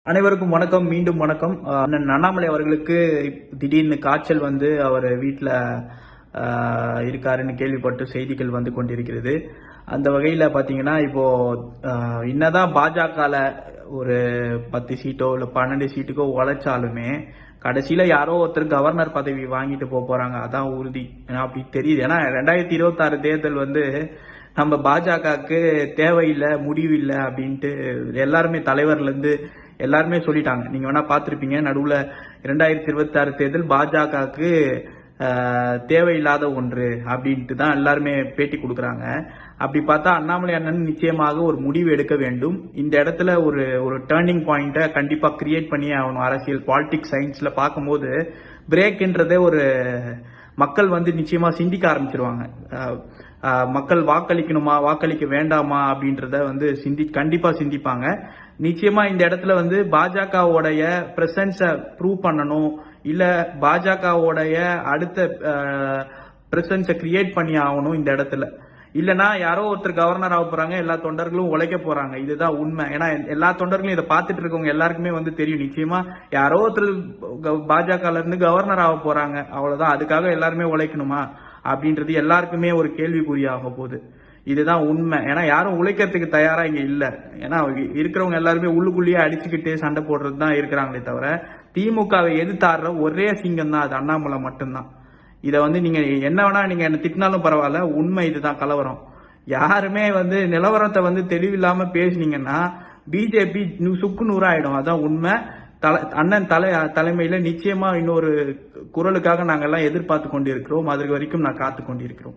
அனைவருக்கும் வணக்கம். மீண்டும் வணக்கம். அண்ணன் அண்ணாமலை அவர்களுக்கு திடீர்னு காய்ச்சல் வந்து அவர் வீட்டில் இருக்காருன்னு கேள்விப்பட்டு செய்திகள் வந்து கொண்டிருக்கிறது. அந்த வகையில் பார்த்தீங்கன்னா இப்போ என்னதான் பாஜகல ஒரு 10 சீட்டோ இல்லை 12 சீட்டுக்கோ உழைச்சாலுமே கடைசியில் யாரோ ஒருத்தர் கவர்னர் பதவி வாங்கிட்டு போறாங்க, அதான் உறுதி அப்படி தெரியுது. ஏன்னா 2026 தேர்தல் வந்து நம்ம பாஜகவுக்கு தேவையில்லை, முடிவு இல்லை அப்படின்ட்டு எல்லாருமே தலைவர்லேருந்து எல்லாருமே சொல்லிட்டாங்க. நீங்க வேணா பார்த்துருப்பீங்க, நடுவில் 2026 தேர்தல் பாஜகவுக்கு தேவையில்லாத ஒன்று அப்படின்ட்டு தான் எல்லாருமே பேட்டி கொடுக்குறாங்க. அப்படி பார்த்தா அண்ணாமலை அண்ணன் நிச்சயமாக ஒரு முடிவு எடுக்க வேண்டும். இந்த இடத்துல ஒரு ஒரு டேர்னிங் பாயிண்ட்டை கண்டிப்பா கிரியேட் பண்ணி ஆகணும். அரசியல் பாலிடிக்ஸ் சயின்ஸ்ல பார்க்கும்போது பிரேக்ன்றதே ஒரு மக்கள் வந்து நிச்சயமா சிந்திக்க ஆரம்பிச்சிருவாங்க. மக்கள் வாக்களிக்கணுமா வாக்களிக்க வேண்டாமா அப்படின்றத வந்து கண்டிப்பா சிந்திப்பாங்க. நிச்சயமா இந்த இடத்துல வந்து பாஜகவுடைய பிரசன்ஸை ப்ரூவ் பண்ணணும், இல்ல பாஜகவுடைய அடுத்த பிரசன்ஸை கிரியேட் பண்ணி ஆகணும் இந்த இடத்துல. இல்லைன்னா யாரோ ஒருத்தர் கவர்னர் ஆக போறாங்க, எல்லா தொண்டர்களும் உழைக்க போறாங்க, இதுதான் உண்மை. ஏன்னா எல்லா தொண்டர்களும் இதை பார்த்துட்டு இருக்கவங்க எல்லாருக்குமே வந்து தெரியும், நிச்சயமா யாரோ ஒருத்தர் பாஜகல இருந்து கவர்னர் ஆக போறாங்க, அவ்வளவுதான். அதுக்காக எல்லாருமே உழைக்கணுமா அப்படின்றது எல்லாருக்குமே ஒரு கேள்விக்குறியாக போகுது. இதுதான் உண்மை. ஏன்னா யாரும் உழைக்கிறதுக்கு தயாரா இங்க இல்ல. ஏன்னா இருக்கிறவங்க எல்லாருமே உள்ளுக்குள்ளேயே அடிச்சுக்கிட்டு சண்டை போடுறது தான் இருக்கிறாங்களே தவிர திமுகவை எதிர்த்தாடுற ஒரே சிங்கம் தான் அது அண்ணாமலை மட்டும்தான். இதை வந்து நீங்க என்ன வேணா நீங்க என்ன திட்டினாலும் பரவாயில்ல, உண்மை இதுதான். கலவரம் யாருமே வந்து நிலவரத்தை வந்து தெளிவில்லாம பேசினீங்கன்னா பிஜேபி சுக்கு நூறாயிடும், அதான் உண்மை. அண்ணன் தலைமையில நிச்சயமா இன்னொரு குரலுக்காக நாங்கெல்லாம் எதிர்பார்த்து கொண்டிருக்கிறோம். அது வரைக்கும் நான் காத்து கொண்டிருக்கிறோம்.